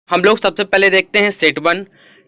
हम लोग सबसे पहले देखते हैं सेट वन।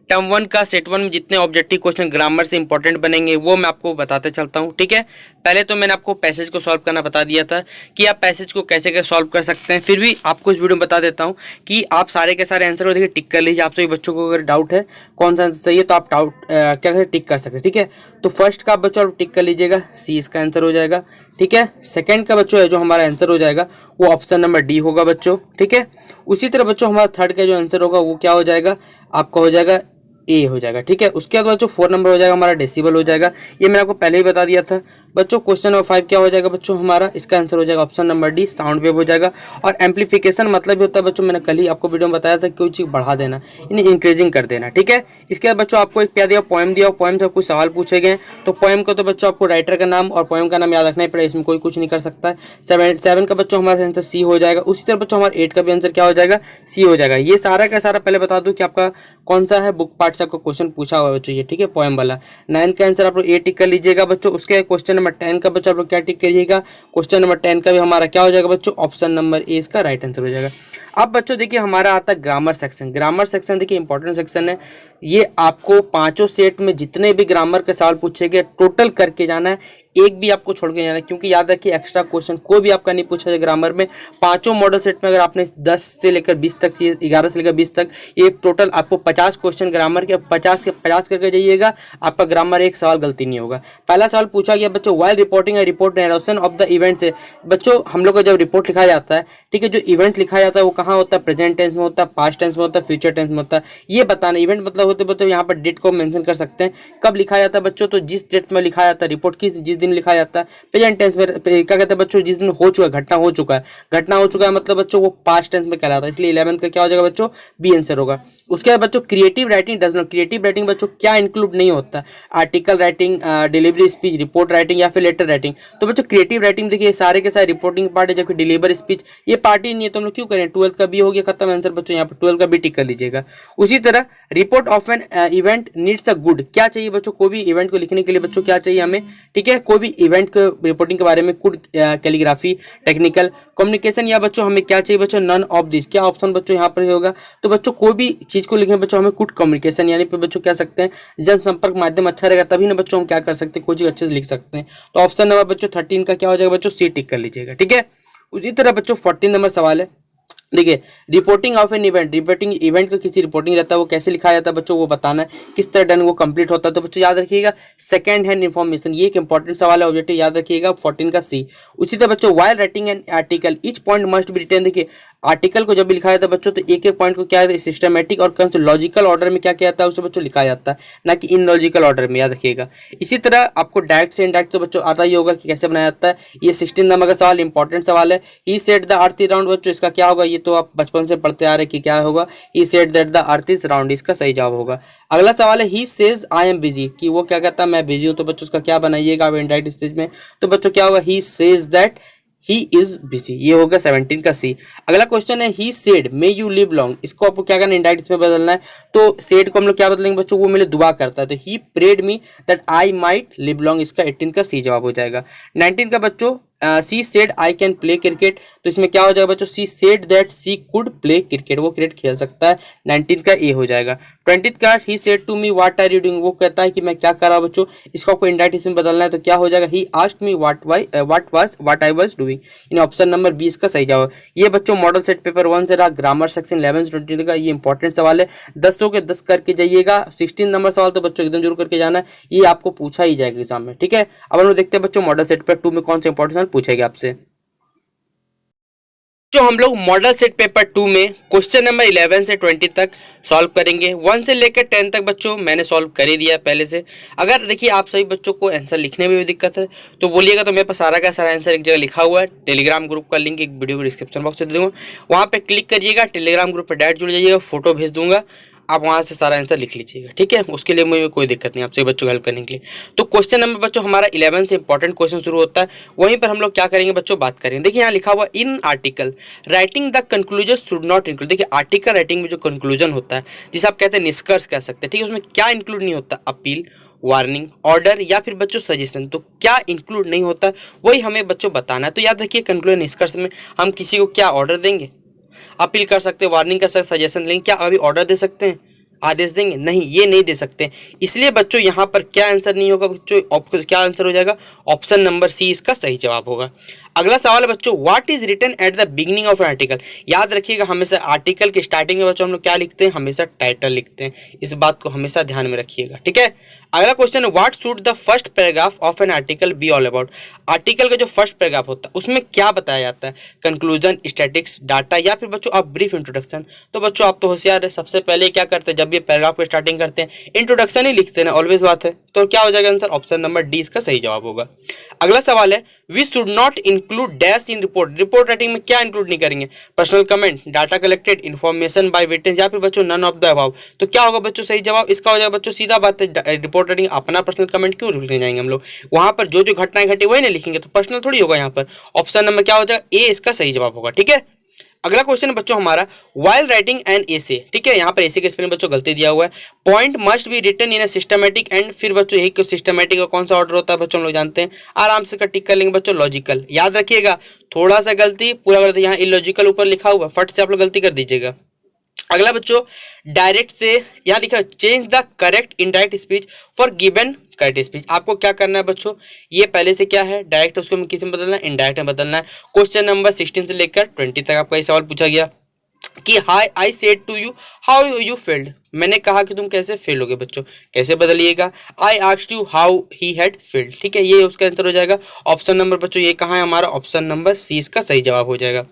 टर्म वन का सेट वन में जितने ऑब्जेक्टिव क्वेश्चन ग्रामर से इंपॉर्टेंट बनेंगे वो मैं आपको बताते चलता हूँ, ठीक है। पहले तो मैंने आपको पैसेज को सॉल्व करना बता दिया था कि आप पैसेज को कैसे कैसे सॉल्व कर सकते हैं। फिर भी आपको इस वीडियो में बता देता हूँ कि आप सारे के सारे आंसर को देखिए टिक कर लीजिए। आप सभी बच्चों को अगर डाउट है कौन सा आंसर सही है तो आप डाउट क्या करें टिक कर सकते हैं, ठीक है। तो फर्स्ट का बच्चों आप टिक कर लीजिएगा, सी इसका आंसर हो जाएगा, ठीक है। सेकंड का बच्चों है जो हमारा आंसर हो जाएगा वो ऑप्शन नंबर डी होगा बच्चों, ठीक है। उसी तरह बच्चों हमारा थर्ड का जो आंसर होगा वो क्या हो जाएगा, आपका हो जाएगा ए हो जाएगा, ठीक है। उसके बाद बच्चों 4 नंबर हो जाएगा हमारा डेसिबल हो जाएगा, ये मैंने आपको पहले ही बता दिया था बच्चों। क्वेश्चन नंबर 5 क्या हो जाएगा बच्चों हमारा, इसका आंसर हो जाएगा option number D sound wave हो जाएगा। और एम्पलीफिकेशन मतलब भी होता है बच्चों, मैंने कल ही आपको वीडियो में बताया था कोई चीज़ बढ़ा देना, इन्हें इंक्रीजिंग कर देना, ठीक है। इसके बाद बच्चों आपको एक क्या दिया, पोएम दिया, पोएम से कुछ सवाल पूछे गए। तो पोएम का तो बच्चों आपको राइटर का नाम और पोएम का नाम याद रखना ही पड़ेगा, इसमें कोई कुछ नहीं कर सकता है। 7 का बच्चों हमारा आंसर सी हो जाएगा। उसी तरह बच्चों हमारा 8 का भी आंसर क्या हो जाएगा, सी हो जाएगा। ये सारा का सारा पहले बता दूं कि आपका कौन सा है बुक पार्ट से आपको क्वेश्चन पूछा हुआ बच्चों ये, ठीक है, पोएम वाला। 9 का आंसर आप लोग ए टिक कर लीजिएगा बच्चों। उसके क्वेश्चन नंबर 10 का बच्चों आप लोग क्या टिक करिएगा, क्वेश्चन नंबर 10 का भी हमारा क्या हो जाएगा बच्चों, ऑप्शन नंबर ए इसका राइट आंसर हो जाएगा। अब बच्चों देखिए हमारा आता है ग्रामर सेक्शन। ग्रामर सेक्शन देखिए इंपॉर्टेंट सेक्शन है, ये आपको पांचों सेट में जितने भी ग्रामर के सवाल पूछे गए टोटल करके जाना है, एक भी आपको छोड़ के जाना है। क्योंकि याद रखिए एक्स्ट्रा क्वेश्चन कोई भी आपका नहीं पूछा जाए ग्रामर में। पांचों मॉडल सेट में अगर आपने 10 से लेकर 20 तक, 11 से लेकर 20 तक, ये टोटल आपको 50 क्वेश्चन ग्रामर के 50 के 50 करके जाइएगा, आपका ग्रामर एक सवाल गलती नहीं होगा। पहला सवाल पूछा गया बच्चों, while reporting A report narration of the event से। बच्चों हम लोग को जब रिपोर्ट लिखा जाता है, ठीक है, जो इवेंट लिखा जाता है वो कहाँ होता है, प्रेजेंट टेंस में होता है, पास्ट टेंस में होता है, फ्यूचर टेंस में होता है। ये बताना इवेंट मतलब होते बच्चों यहाँ पर डेट को मेंशन कर सकते हैं कब लिखा जाता है बच्चों, तो जिस डेट में लिखा जाता है रिपोर्ट की, जिस दिन लिखा जाता है। प्रेजेंट टेंस में क्या कहते हैं बच्चों, जिस दिन हो चुका है, घटना हो चुका है, घटना हो चुका है मतलब बच्चों वो पास्ट टेंस में कहलाता है। इसलिए 11 का क्या हो जाएगा बच्चों, बी आंसर होगा। उसके बाद बच्चों creative writing does not, creative writing बच्चों क्या इंक्लूड नहीं होता, article writing, delivery speech, report writing या फिर लेटर राइटिंग। तो बच्चों क्रिएटिव राइटिंग देखिए सारे के सारे रिपोर्टिंग पार्ट है, जबकि डिलीवरी स्पीच ये पार्ट ही नहीं है, तो हम लोग क्यों करें। 12 का बी हो गया खत्म आंसर बच्चों, यहाँ पर 12 का बी टिक कर लीजिएगा। उसी तरह report of an event needs a good, क्या चाहिए बच्चों, कोई भी इवेंट को लिखने के लिए बच्चों क्या चाहिए हमें, ठीक है, कोई भी इवेंट को रिपोर्टिंग के बारे में गुड कैलीग्राफी, टेक्निकल कम्युनिकेशन, या बच्चों हमें क्या चाहिए बच्चों, नन ऑफ दिस। क्या ऑप्शन बच्चों यहाँ पर होगा, तो बच्चों कोई भी चीज को लिखने बच्चों हमें गुड कम्युनिकेशन, यानी पे बच्चों कह सकते हैं जनसंपर्क माध्यम अच्छा रहेगा, तभी ना बच्चों हम क्या कर सकते हैं, कोई चीज अच्छे से लिख सकते हैं। तो ऑप्शन नंबर बच्चों 13 का क्या हो जाएगा बच्चों, सी टिक कर लीजिएगा, ठीक है। उसी तरह बच्चों 14 नंबर सवाल है, देखिए reporting of an event, reporting event का किसी रिपोर्टिंग रहता है वो कैसे लिखा जाता है बच्चों, वो बताना है किस तरह डन वो कंप्लीट होता है। तो बच्चों याद रखिएगा सेकंड हैंड इन्फॉर्मेशन, ये एक इंपॉर्टेंट सवाल है, ऑब्जेक्टिव याद रखिएगा 14 का सी। उसी तरह बच्चों while writing an article each point must be written, देखिए आर्टिकल को जब भी लिखा जाता है बच्चों तो एक एक पॉइंट को क्या है सिस्टमेटिक और लॉजिकल ऑर्डर में क्या जाता है उसे बच्चों लिखा जाता है, ना कि इन लॉजिकल ऑर्डर में, याद रखिएगा। इसी तरह आपको डायरेक्ट से इनडायरेक्ट तो बच्चों आता ही होगा कि कैसे बनाया जाता है। ये 16 नंबर का सवाल इंपॉर्टेंट सवाल है। He said the earth is round, बच्चों इसका क्या होगा, ये तो आप बचपन से पढ़ते आ रहे कि क्या होगा, ही said that the earth is round, इसका सही जवाब होगा। अगला सवाल है he says I am busy, कि वो क्या कहता है मैं बिजी हूँ, तो बच्चों उसका क्या बनाइएगा आप इनडायरेक्ट स्पीच में, तो बच्चों क्या होगा, ही says that he is busy, ये होगा 17 का सी। अगला क्वेश्चन है he said may you live long, इसको आपको क्या करना है इंडायरेक्ट इसमें बदलना है। तो सेड को हम लोग क्या बदलेंगे बच्चों, वो मेरे दुआ करता है, तो he prayed me that I might live long, इसका 18 का सी जवाब हो जाएगा। 19 का बच्चों she said I can play cricket, तो इसमें क्या हो जाएगा बच्चों, she said that she could play cricket, वो क्रिकेट खेल सकता है, 19 का ए हो जाएगा। 20 का he said to me what are you doing, वो कहता है कि मैं क्या कर रहा हूं बच्चों, इसको आपको इंडायरेक्ट इसमें बदलना है, तो क्या हो जाएगा he asked me what I was doing, in option number 20 का सही जवाब। ये बच्चों मॉडल सेट पेपर 1 से रहा ग्रामर सेक्शन 11 से 20 का, ये इंपॉर्टेंट सवाल है, 10 के 10 करके जाइएगा। 16 नंबर सवाल तो बच्चों एकदम जरूर करके जाना है, ये आपको पूछा ही जाएगा एग्जाम में, ठीक है। अब हम लोग देखते हैं बच्चों मॉडल सेट पेपर 2 में कौन से इंपॉर्टेंट पूछेगा आपसे। जो हम लोग मॉडल सेट पेपर 2 में क्वेश्चन नंबर 11 से 20 तक सॉल्व करेंगे। 1 से लेकर 10 तक बच्चों मैंने सॉल्व कर ही दिया पहले से। अगर देखिए आप सभी बच्चों को आंसर लिखने में भी दिक्कत है तो बोलिएगा, तो मेरे पास सारा का सारा आंसर एक जगह लिखा हुआ है। टेलीग्राम ग्रुप का लिंक एक वीडियो को डिस्क्रिप्शन बॉक्स में दे दूँगा, वहाँ पर क्लिक करिएगा, टेलीग्राम ग्रुप पर डायरेक्ट जुड़ जाइएगा, फोटो भेज दूंगा, आप वहाँ से सारा आंसर लिख लीजिएगा, ठीक है। उसके लिए मुझे कोई दिक्कत नहीं, आप सभी बच्चों को हेल्प करने के लिए। तो क्वेश्चन नंबर बच्चों हमारा 11 से इंपॉर्टेंट क्वेश्चन शुरू होता है, वहीं पर हम लोग क्या करेंगे बच्चों बात करेंगे। देखिए यहाँ लिखा हुआ in article writing the conclusion should not include, देखिए आर्टिकल राइटिंग में जो कंक्लूजन होता है जिसे आप कहते हैं निष्कर्ष कह सकते हैं, ठीक है, उसमें क्या इंक्लूड नहीं होता, अपील, वार्निंग, ऑर्डर या फिर बच्चों सजेशन, तो क्या इंक्लूड नहीं होता वही हमें बच्चों बताना है। तो याद रखिए कंक्लूजन निष्कर्ष में हम किसी को क्या ऑर्डर देंगे, अपील कर सकते हैं, वार्निंग कर सकते, सजेशन देंगे, क्या अभी ऑर्डर दे सकते हैं, आदेश देंगे? नहीं, ये नहीं दे सकते। इसलिए बच्चों यहाँ पर क्या आंसर नहीं होगा बच्चों, क्या आंसर हो जाएगा? ऑप्शन नंबर सी इसका सही जवाब होगा। अगला सवाल है बच्चों, what is written at the beginning of an article. याद रखिएगा, हमेशा आर्टिकल के स्टार्टिंग में बच्चों हम लोग क्या लिखते हैं? हमेशा टाइटल लिखते हैं। इस बात को हमेशा ध्यान में रखिएगा, ठीक है। अगला क्वेश्चन है, what should the first paragraph of an article be all about. Article का जो फर्स्ट पैराग्राफ होता है उसमें क्या बताया जाता है? कंक्लूजन, स्टैटिक्स, डाटा, या फिर बच्चों आप ब्रीफ इंट्रोडक्शन। तो बच्चों आप तो होशियार है, सबसे पहले क्या करते हैं जब ये पैराग्राफ को स्टार्टिंग करते हैं? इंट्रोडक्शन ही लिखते हैं ना, ऑलवेज बात है। तो क्या हो जाएगा आंसर? ऑप्शन नंबर डी इसका सही जवाब होगा। अगला सवाल है, we should not include dash in report. Report writing में क्या इंक्लूड नहीं करेंगे? Personal comment, data collected, information by witness, या फिर बच्चों नन ऑफ द अबव। तो क्या होगा बच्चों सही जवाब? इसका हो जाएगा बच्चों सीधा बात है, रिपोर्ट राइटिंग अपना पर्सनल कमेंट क्यों लिखने जाएंगे हम लोग? वहां पर जो जो घटनाएं घटी वही नहीं लिखेंगे, तो पर्सनल थोड़ी होगा यहाँ पर। ऑप्शन नंबर क्या हो जाएगा? ए इसका सही जवाब होगा, ठीक है। अगला क्वेश्चन है बच्चों हमारा, वाइल राइटिंग एन एसे, ठीक है। यहाँ पर एसे के स्पेलिंग बच्चों गलती दिया हुआ है। Point must be written in a systematic and, फिर बच्चों यही सिस्टमेटिक का कौन सा ऑर्डर होता है बच्चों हम लोग जानते हैं, आराम से टिक कर लेंगे बच्चों, लॉजिकल। याद रखिएगा, थोड़ा सा गलती पूरा गलती, यहाँ इलॉजिकल ऊपर लिखा हुआ, फट से आप लोग गलती कर दीजिएगा। अगला बच्चों, डायरेक्ट से यहाँ लिखा change the correct indirect speech for given correct speech. आपको क्या करना है बच्चों? ये पहले से क्या है डायरेक्ट, उसको हमें किस में बदलना है? इनडायरेक्ट में बदलना है। क्वेश्चन नंबर 16 से लेकर 20 तक आपका ये सवाल पूछा गया कि he I said to you how you failed. मैंने कहा कि तुम कैसे फेल होगे बच्चों, कैसे बदलिएगा? I asked you how he had failed, ठीक है। ये उसका आंसर हो जाएगा। ऑप्शन नंबर बच्चों ये कहाँ है हमारा? ऑप्शन नंबर सी इसका सही जवाब हो जाएगा।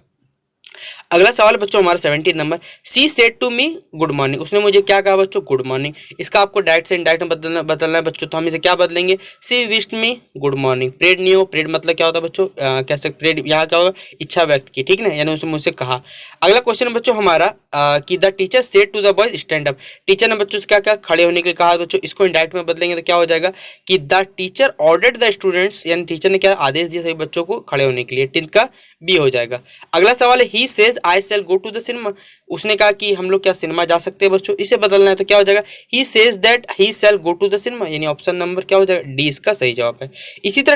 अगला सवाल बच्चों हमारा 17 number, she said to me good morning. उसने मुझे क्या कहा बच्चों? Good morning. इसका आपको डायरेक्ट से इनडायरेक्ट में बदलना है बच्चों, तो हम इसे क्या बदलेंगे? She wished me good morning. प्रेड नहीं हो, प्रेड मतलब क्या होता है बच्चों? कह सकते प्रेड यहाँ क्या होगा? इच्छा व्यक्त की, ठीक ना, यानी उसने मुझसे कहा। अगला क्वेश्चन बच्चों हमारा कि the teacher said to the boys stand up. Teacher ने बच्चों से क्या क्या खड़े होने के कहा बच्चों, इसको इनडायरेक्ट में बदलेंगे तो क्या हो जाएगा कि the teacher ordered the students, यानी टीचर ने क्या आदेश दिया सभी बच्चों को खड़े होने के लिए। 10 का बी हो जाएगा। अगला सवाल है, he says I shall go to the cinema. उसने कहा कि हम लोग क्या सिनेमा जा सकते हैं बच्चों, इसे बदलना है तो क्या हो जाएगा? He says that he shall go to the cinema, यानी ऑप्शन नंबर क्या हो जाएगा? डी इसका सही जवाब है। इसी तरह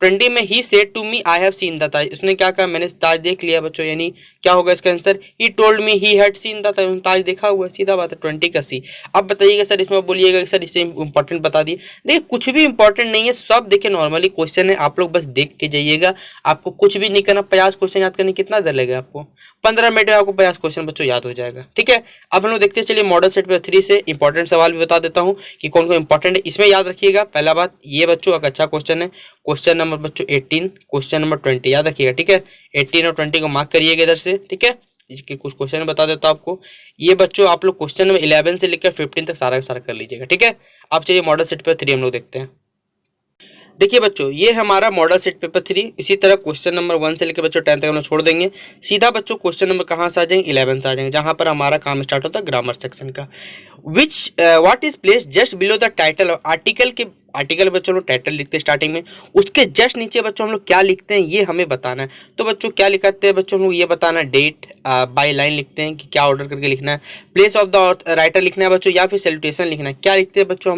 20 में he said to me I have seen the Taj. उसने क्या कहा? मैंने ताज देख लिया बच्चों, यानी क्या होगा इसका answer? He told me he had seen the Taj. Taj देखा हुआ है, सीधा बात है, 20 का सी। अब बताइएगा सर, इसमें बोलिएगा सर इससे इंपॉर्टेंट बता दिए। देखिए कुछ भी इंपॉर्टेंट नहीं है, सब देखिए नॉर्मली क्वेश्चन है, आप लोग बस देख के जाइएगा, आपको कुछ भी नहीं करना। 50 क्वेश्चन याद करने कितना देर लगेगा आपको? 15 मिनट में आपको 50 क्वेश्चन बच्चों याद हो जाएगा, ठीक है। अब हम लोग देखते चलिए मॉडल सेट पेपर 3 से इंपॉर्टेंट सवाल भी बता देता हूँ कि कौन कौन इंपॉर्टेंट है। इसमें याद रखिएगा, पहला बात ये बच्चों एक अच्छा क्वेश्चन है, क्वेश्चन नंबर बच्चों 18, क्वेश्चन नंबर 20 याद रखिएगा, ठीक है। 18 और 20 को मार्क करिएगा इधर से, ठीक है। इसके कुछ क्वेश्चन बता देता हूं आपको। ये बच्चों आप लोग क्वेश्चन नंबर 11 से लेकर 15 तक सारा कर लीजिएगा, ठीक है। अब चलिए मॉडल सेट पेपर 3 हम लोग देखते हैं। देखिए बच्चों, ये हमारा मॉडल सेट पेपर 3। इसी तरह क्वेश्चन नंबर 1 से लेकर बच्चों 10 तक हम लोग छोड़ देंगे। सीधा बच्चों क्वेश्चन नंबर कहाँ से आ जाएंगे? 11 से आ जाएंगे, जहाँ पर हमारा काम स्टार्ट होता है ग्रामर सेक्शन का। What is place just below the title article के। आर्टिकल बच्चों लोग टाइटल लिखते हैं स्टार्टिंग में, उसके जस्ट नीचे बच्चों हम लोग क्या लिखते हैं ये हमें बताना है। तो बच्चों क्या लिखते हैं बच्चों हम लोग ये बताना है, डेट बाय लाइन लिखते हैं कि क्या ऑर्डर करके लिखना है, प्लेस ऑफ द राइटर लिखना है बच्चों, या फिर सैल्यूटेशन लिखना है। क्या लिखते हैं बच्चों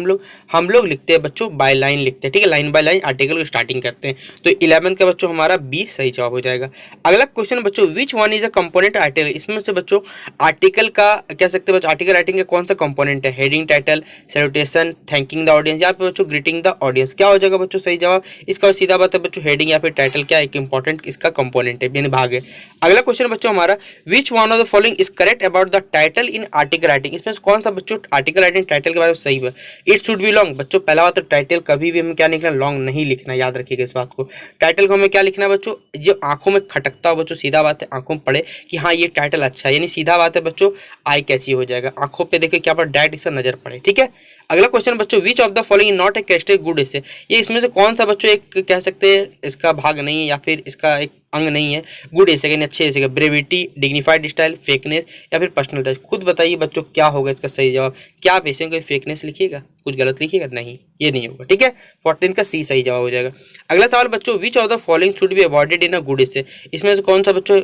हम लोग लिखते हैं बच्चों बाय लाइन लिखते हैं, ठीक है। लाइन बाय लाइन आर्टिकल को स्टार्टिंग करते हैं। तो 11 का बच्चों हमारा 20 सही जवाब हो जाएगा। अगला क्वेश्चन बच्चों, which one is a component article. इसमें से बच्चों आर्टिकल का कह सकते हैं बच्चों, आर्टिकल राइटिंग का कौन सा कंपोनेंट है? Heading, title, salutation, thanking the audience, या फिर बच्चों ग्रीटिंग द ऑडियंस। क्या हो जाएगा बच्चों सही जवाब? इसका सीधा बात है बच्चों, हेडिंग या फिर टाइटल क्या एक इंपॉर्टेंट इसका कंपोनेंट है, यानी भाग है। अगला क्वेश्चन बच्चों हमारा, which one of the following is correct about the title in article writing. इसमें कौन सा बच्चों आर्टिकल राइटिंग टाइटल के बारे में सही है? It should be long. बच्चों पहला बात तो टाइटल कभी भी हमें क्या लिखना? लॉन्ग नहीं लिखना, याद रखिएगा इस बात को। टाइटल को हमें क्या लिखना है बच्चों? जो आंखों में खटकता हो बच्चों, सीधा बात है आंखों में पड़े कि हाँ ये टाइटल अच्छा है, यानी सीधा बात है बच्चों आई कैची हो जाएगा, आंखों पे देखिए क्या पर डायरेक्ट इसका नजर पड़े, ठीक है। अगला क्वेश्चन बच्चों, which of the following not a characteristic good essay. ये इसमें से कौन सा बच्चों एक कह सकते हैं इसका भाग नहीं है या फिर इसका एक अंग नहीं है गुड एसे, यानी अच्छे एसे का? ब्रेविटी, डिग्निफाइड स्टाइल, फेकनेस, या फिर पर्सनल टच। खुद बताइए बच्चों क्या होगा इसका सही जवाब? क्या आप ऐसे कोई फेकनेस लिखिएगा, कुछ गलत लिखिएगा? नहीं, ये नहीं होगा, ठीक है। 14 का सी सही जवाब हो जाएगा। अगला सवाल बच्चों, which of the following should be avoided in a good essay. इसमें से कौन सा बच्चों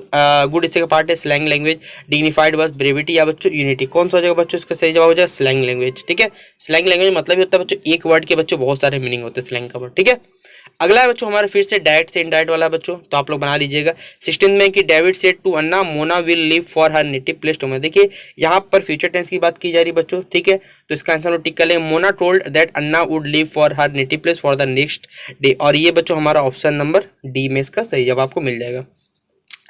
गुड एसे का पार्ट है? Slang language, dignified words, brevity, या बच्चों यूनिटी। कौन सा हो जाएगा बच्चों इसका सही जवाब हो जाएगा? स्लैंग लैंग्वेज, ठीक है। स्लैंग लैंग्वेज मतलब ही होता है बच्चों एक वर्ड के बच्चों बहुत सारे मीनिंग होते हैं स्लैंग का वर्ड, ठीक है। अगला है बच्चों हमारा फिर से डायरेक्ट से इनडायरेक्ट वाला बच्चों, तो आप लोग बना लीजिएगा। 16 में कि David said to Anna Mona will leave for her native place tomorrow. देखिए यहाँ पर फ्यूचर टेंस की बात की जा रही है बच्चों, ठीक है, तो इसका आंसर लोग टिक कर लेंगे। Mona told that Anna would leave for her native place for the next day, और ये बच्चों हमारा ऑप्शन नंबर डी में इसका सही जवाब आपको मिल जाएगा।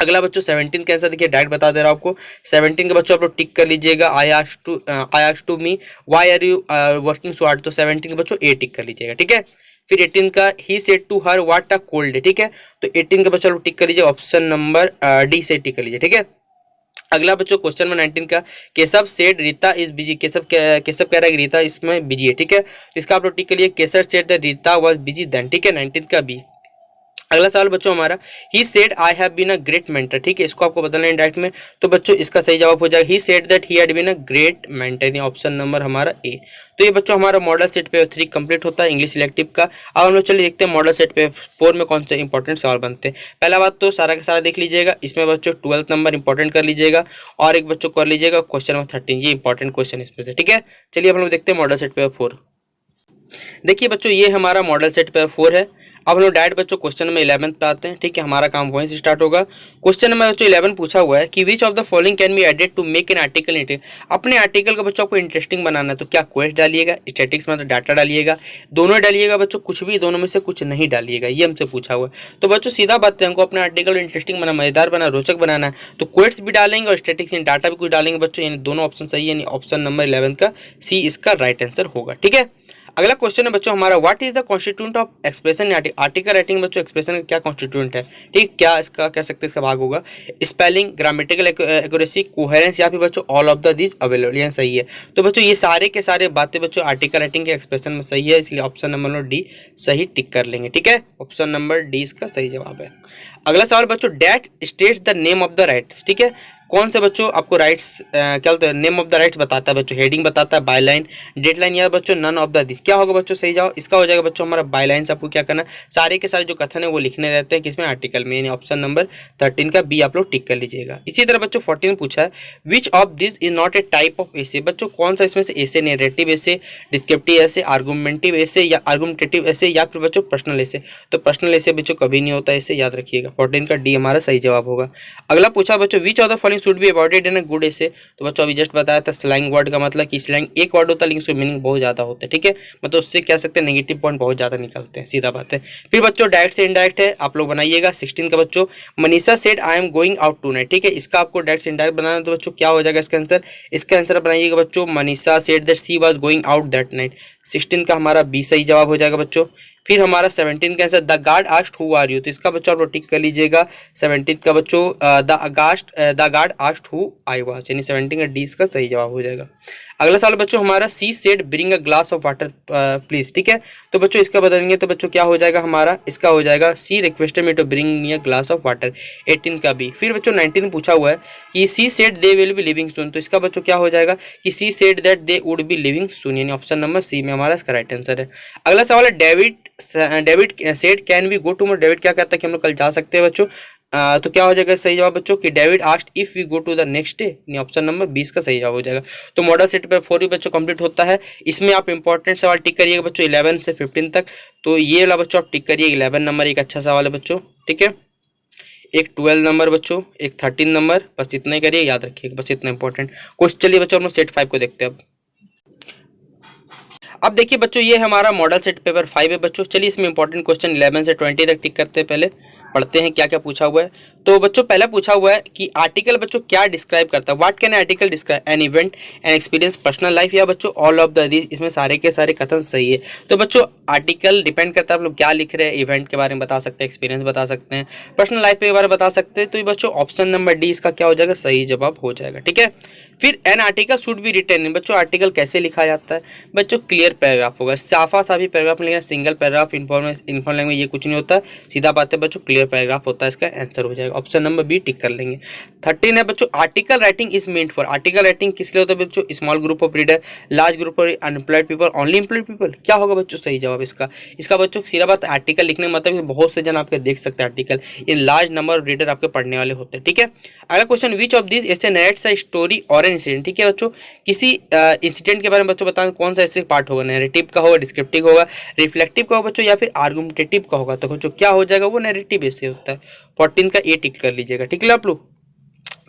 अगला बच्चों 17 का आंसर देखिए डायरेक्ट बता दे रहा हूं आपको। 17 के बच्चों आप लोग टिक कर लीजिएगा। I asked to me why are you working so hard, तो 17 के बच्चों ए टिक कर लीजिएगा, ठीक है। फिर 18 का he said to her what a cold day, ठीक है, तो 18 के बच्चों आप लोग टिक कर लीजिए, ऑप्शन नंबर डी से टिक कर लीजिए, ठीक है। अगला बच्चों क्वेश्चन नंबर 19 का Keshav said Rita is busy, Keshav कह रहा है कि रीता इसमें बिजी है, ठीक है, इसका आप लोग टिक कर लीजिए। Keshav said the Rita was busy then, ठीक है, 19 का बी। अगला सवाल बच्चों हमारा he said I have been a great mentor, ठीक है, इसको आपको बताना है डायरेक्ट में, तो बच्चों इसका सही जवाब हो जाएगा he said that he had been a great mentor, option number हमारा ए। तो ये बच्चों हमारा मॉडल सेट पेपर 3 कंप्लीट होता है इंग्लिश इलेक्टिव का। अब हम लोग चलिए देखते हैं मॉडल सेट पेपर 4 में कौन से इंपॉर्टेंट सवाल बनते हैं। पहला बात तो सारा का सारा देख लीजिएगा, इसमें बच्चों 12th नंबर इंपॉर्टेंट कर लीजिएगा, और एक बच्चों कर लीजिएगा क्वेश्चन नंबर 13, ये इंपॉर्टेंट क्वेश्चन इसमें से, ठीक है। चलिए हम लोग देखते हैं मॉडल सेट पेपर 4। देखिए बच्चों ये हमारा मॉडल सेट पेपर 4 है। अब हम लोग डायरेक्ट बच्चों क्वेश्चन नंबर 11 पे आते हैं, ठीक है, हमारा काम वहीं से स्टार्ट होगा। क्वेश्चन नंबर बच्चों 11 पूछा हुआ है कि which of the following can be added to make an article interesting. अपने आर्टिकल का बच्चों आपको इंटरेस्टिंग बनाना है, तो क्या क्वेस्ट डालिएगा, स्टैटिक्स मतलब डाटा डालिएगा, दोनों डालिएगा बच्चों, कुछ भी दोनों में से कुछ नहीं डालिएगा, ये हमसे पूछा हुआ है। तो बच्चों सीधा बात है, हमको अपना आर्टिकल इंटरेस्टिंग बना, मजेदार बना, रोचक बनाना है, तो क्वेस्ट भी डालेंगे और स्टैटिक्स डाटा भी कुछ डालेंगे बच्चों, यानी दोनों ऑप्शन सही है, ऑप्शन नंबर 11 का सी इसका राइट आंसर होगा, ठीक है। अगला क्वेश्चन है बच्चों हमारा what is the constituent of expression article writing. बच्चों एक्सप्रेशन का क्या कॉन्स्टिट्यूएंट है, ठीक, क्या इसका कह सकते हैं इसका भाग होगा, स्पेलिंग, ग्रामेटिकल एक्यूरेसी, कोहेरेंस, या फिर बच्चों all of the this available, ये सही है। तो बच्चों ये सारे के सारे बातें बच्चों आर्टिकल राइटिंग के एक्सप्रेशन में सही है, इसलिए ऑप्शन नंबर डी सही टिक कर लेंगे, ठीक है, ऑप्शन नंबर डी इसका सही जवाब है। अगला सवाल बच्चों that states the name of the rights, ठीक है, कौन से बच्चों आपको राइट्स क्या होता है, नेम ऑफ द राइट्स बताता है बच्चों, हेडिंग बताता है, बायलाइन, डेडलाइन, या बच्चों नन ऑफ द दिस, क्या होगा बच्चों सही जवाब, इसका हो जाएगा बच्चों हमारा बायलाइन से आपको क्या करना है, सारे के सारे जो कथन है वो लिखने रहते हैं किसमें, आर्टिकल में, यानी ऑप्शन नंबर 13 का बी आप लोग टिक कर लीजिएगा। इसी तरह बच्चों 14 पूछा है which of this is not a type of essay. बच्चों कौन सा इसमें से एसे, नैरेटिव एसे, डिस्क्रिप्टिव एसे, आर्गुमेंटिव एसे, या आर्गुमेंटेटिव एसे, या फिर बच्चों पर्सनल एसे। तो पर्सनल एसे बच्चों कभी नहीं होता, इसे याद रखिएगा, 14 का डी हमारा सही जवाब होगा। अगला पूछा बच्चों which of the following should be avoided in a good essay. तो बच्चों अभी जस्ट बताया था स्लैंग वर्ड का मतलब कि स्लैंग एक वर्ड होता है लेकिन उसका मीनिंग बहुत ज्यादा होता है, ठीक है, मतलब उससे कह सकते हैं नेगेटिव पॉइंट बहुत ज्यादा निकलते हैं, सीधा बात है। फिर बच्चों डायरेक्ट से इनडायरेक्ट है, आप लोग बनाइएगा। 16 का बच्चों Manisha said I am going out tonight, ठीक है, इसका आपको डायरेक्ट से इनडायरेक्ट बनाना, तो बच्चों क्या हो जाएगा इसका आंसर, इसका आंसर बनाइएगा बच्चों Manisha said that she was going out that night, 16 का हमारा बी सही जवाब हो जाएगा बच्चों। फिर हमारा 17 का answer the guard asked who are you, तो इसका बच्चों आप लोग टिक कर लीजिएगा। 17 का बच्चों the guard asked who I was, यानी 17 का डी इसका सही जवाब हो जाएगा। अगला सवाल बच्चों हमारा she said bring a glass of water please, ठीक है, तो बच्चों इसका बदलेंगे तो बच्चों क्या हो जाएगा हमारा, इसका हो जाएगा she requested me to bring me a glass of water, 18 का बी। फिर बच्चों 19 पूछा हुआ है कि she said they will be living soon, तो इसका बच्चों क्या हो जाएगा कि she said that they would be living soon, यानी ऑप्शन नंबर सी में हमारा इसका राइट आंसर है। अगला सवाल है David said can we go tomorrow, David क्या कहता है कि हम लोग कल जा सकते हैं बच्चों, तो क्या हो जाएगा सही जवाब बच्चों कि David asked if we go to the next day, option number 20 का सही जवाब हो जाएगा। तो मॉडल सेट पेपर 4 भी बच्चों कंप्लीट होता है। इसमें आप इंपॉर्टेंट सवाल टिक करिएगा बच्चों 11 से 15 तक, तो ये वाला बच्चों आप टिक करिए, 11 नंबर एक अच्छा सवाल है बच्चों, ठीक है, एक 12 नंबर बच्चों, एक 13 नंबर, बस इतना ही करिए, याद रखिएगा, बस इतना इंपॉर्टेंट क्वेश्चन। चलिए बच्चों हम लोग सेट 5 को देखते हैं। अब देखिए बच्चों ये हमारा मॉडल सेट पेपर 5 है बच्चों। चलिए इसमें इंपॉर्टेंट क्वेश्चन 11 से 20 तक टिक करते हैं, पहले पढ़ते हैं क्या क्या पूछा हुआ है। तो बच्चों पहला पूछा हुआ है कि आर्टिकल बच्चों क्या डिस्क्राइब करता है, what can article describe, an event, an experience, personal life, या बच्चों ऑल ऑफ द दिस, इसमें सारे के सारे कथन सही है। तो बच्चों आर्टिकल डिपेंड करता है आप लोग क्या लिख रहे हैं, इवेंट के बारे में बता सकते हैं, एक्सपीरियंस बता सकते हैं, पर्सनल लाइफ के बारे में बता सकते हैं, तो ये बच्चों ऑप्शन नंबर डी इसका क्या हो जाएगा सही जवाब हो जाएगा, ठीक है। फिर an article should be written, बच्चों आर्टिकल कैसे लिखा जाता है, बच्चों क्लियर पैराग्राफ होगा, साफा साफी पैराग्राफ लिखना, सिंगल पैराग्राफ, इन्फॉर्मेशन लैंग्वेज ये कुछ नहीं होता, सीधा बात है बच्चों क्लियर पैराग्राफ होता है, इसका आंसर हो जाएगा ऑप्शन नंबर बी टिक कर लेंगे। 13 है बच्चों, article writing is meant for. Article writing किस लिए होता है बच्चों? Small group of reader, large group of unemployed people, only employed people. क्या होगा बच्चों सही जवाब इसका बच्चों सीधा बात, आर्टिकल लिखने का मतलब बहुत से जन आपके देख सकते हैं article, in large number of reader आपके पढ़ने वाले होते हैं। ठीक है, अगला क्वेश्चन, विच ऑफ दिस ऐसे नरेट्स अ स्टोरी और एन इंसिडेंट। ठीक है बच्चों, किसी इंसिडेंट के बारे में बच्चों बताएं कौन सा ऐसे पार्ट होगा, नैरेटिव का होगा, डिस्क्रिप्टिव होगा, रिफ्लेक्टिव का होगा बच्चों, या फिर आर्गुमेंटेटिव का होगा। तो बच्चों क्या हो जाएगा, वो नैरेटिव ऐसे होता है। 14 का ए टिक कर लीजिएगा। ठीक है आप लोग।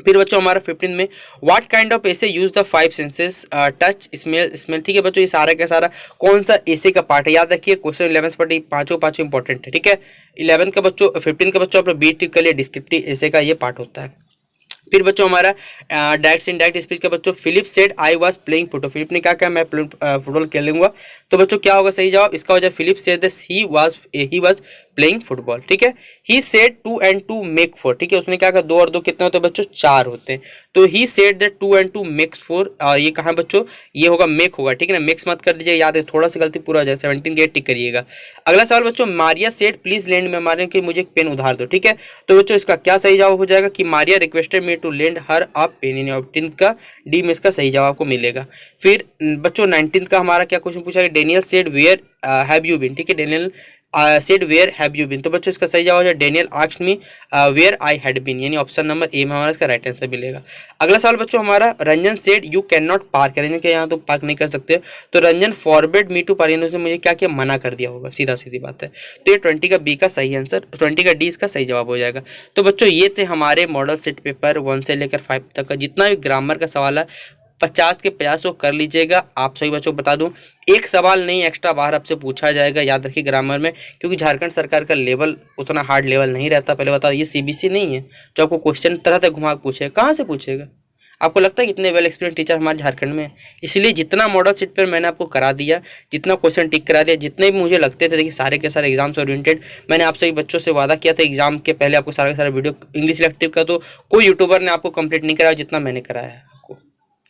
फिर बच्चों हमारा 15 में, व्हाट काइंड ऑफ ऐसे use the 5 senses, touch, smell, smell. ठीक है बच्चों, ये सारा का सारा कौन सा ऐसे का पार्ट है, याद रखिए क्वेश्चन 11 से पढ़िए, पांचों इंपॉर्टेंट है। ठीक है, 11 का बच्चों 15 का बच्चों अपना बी टिक कर लिए, डिस्क्रिप्टिव ऐसे का ये पार्ट होता है। फिर बच्चों हमारा डायरेक्ट इनडायरेक्ट स्पीच का बच्चों, Philip said I was playing football. Philip ने क्या कहा, मैं फुटबॉल खेल लूंगा। तो बच्चों क्या होगा सही जवाब, इसका हो जाए Philip said that he was playing football. ठीक है, ही सेड 2 and 2 मेक 4। ठीक है, उसने क्या कहा 2 और 2 कितने होते हैं बच्चों, 4 होते हैं। तो ही सेड दैट 2 and 2 मेक्स 4, और ये कहाँ बच्चों, ये होगा मेक होगा। ठीक है ना, मेक्स मत कर दीजिए, याद है थोड़ा सा गलती पूरा हो जाए। 17 के टिक करिएगा। अगला सवाल बच्चों, मारिया सेड प्लीज लेंड में, मारिया कि मुझे एक पेन उधार दो। ठीक है, तो बच्चों इसका क्या सही जवाब हो जाएगा कि Maria requested me to lend her a pen. In 18 का डी में इसका सही जवाब आपको मिलेगा। फिर बच्चों 19 का हमारा क्या क्वेश्चन पूछा, Daniel said where have you been. ठीक है, Daniel said where have you been. तो बच्चों इसका सही जवाब है Daniel asked me where I had been, यानी ऑप्शन नंबर ए में हमारा इसका राइट आंसर मिलेगा। अगला सवाल बच्चों हमारा, Ranjan said you can not park. Ranjan के यहाँ तो पार्क नहीं कर सकते, तो Ranjan forbid me to park, उसने मुझे क्या किया, मना कर दिया होगा, सीधा सीधी बात है। तो ये 20 का बी का सही आंसर, 20 का डी इसका सही जवाब हो जाएगा। तो बच्चों ये थे हमारे मॉडल सेट पेपर 1 से लेकर 5 तक का जितना भी ग्रामर का सवाल है 50 के 50 को कर लीजिएगा। आप सभी बच्चों को बता दूं, एक सवाल नहीं एक्स्ट्रा बाहर आपसे पूछा जाएगा, याद रखिए ग्रामर में, क्योंकि झारखंड सरकार का लेवल उतना हार्ड लेवल नहीं रहता। पहले बता, ये सीबीएसई नहीं है जो आपको क्वेश्चन तरह तरह घुमा पूछेगा, कहाँ से पूछेगा। आपको लगता है इतने वेल एक्सपीरियंस टीचर हमारे झारखंड में है, इसलिए जितना मॉडल सीट पर मैंने आपको करा दिया, जितना क्वेश्चन टिक करा दिया, जितने भी मुझे लगते थे, देखिए सारे के सारे एग्जाम से ओरिएंटेड, मैंने आप सभी बच्चों से वादा किया था एग्जाम के पहले आपको सारा का सारा वीडियो इंग्लिश इलेक्टिव का, तो कोई यूट्यूबर ने आपको कंप्लीट नहीं कराया जितना मैंने कराया है।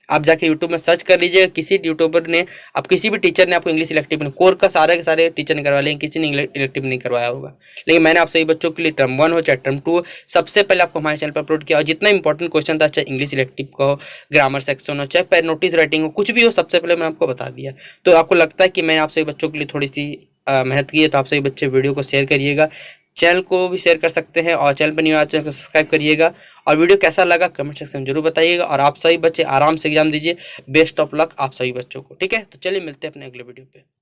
आप जाके यूट्यूब में सर्च कर लीजिए, किसी यूट्यूबर ने, आप किसी भी टीचर ने आपको इंग्लिश इलेक्टिव में कोर का सारे के सारे टीचर ने करवा, लेकिन किसी ने इलेक्टिव नहीं करवाया होगा। लेकिन मैंने आप सभी बच्चों के लिए टर्म 1 हो चाहे टर्म 2 हो, सबसे पहले आपको हमारे चैनल पर अपलोड किया, और जितना इंपॉर्टेंट क्वेश्चन था, चाहे इंग्लिश इलेक्टिव का हो, ग्रामर सेक्शन हो, चाहे नोटिस राइटिंग हो, कुछ भी हो, सबसे पहले मैंने आपको बता दिया। तो आपको लगता है कि मैंने आप सभी बच्चों के लिए थोड़ी सी मेहनत की है, तो आप सभी बच्चे वीडियो को शेयर करिएगा, चैनल को भी शेयर कर सकते हैं, और चैनल पर न्यू आए चैनल को सब्सक्राइब करिएगा, और वीडियो कैसा लगा कमेंट सेक्शन में जरूर बताइएगा। और आप सभी बच्चे आराम से एग्जाम दीजिए, बेस्ट ऑफ लक आप सभी बच्चों को। ठीक है, तो चलिए मिलते हैं अपने अगले वीडियो पे।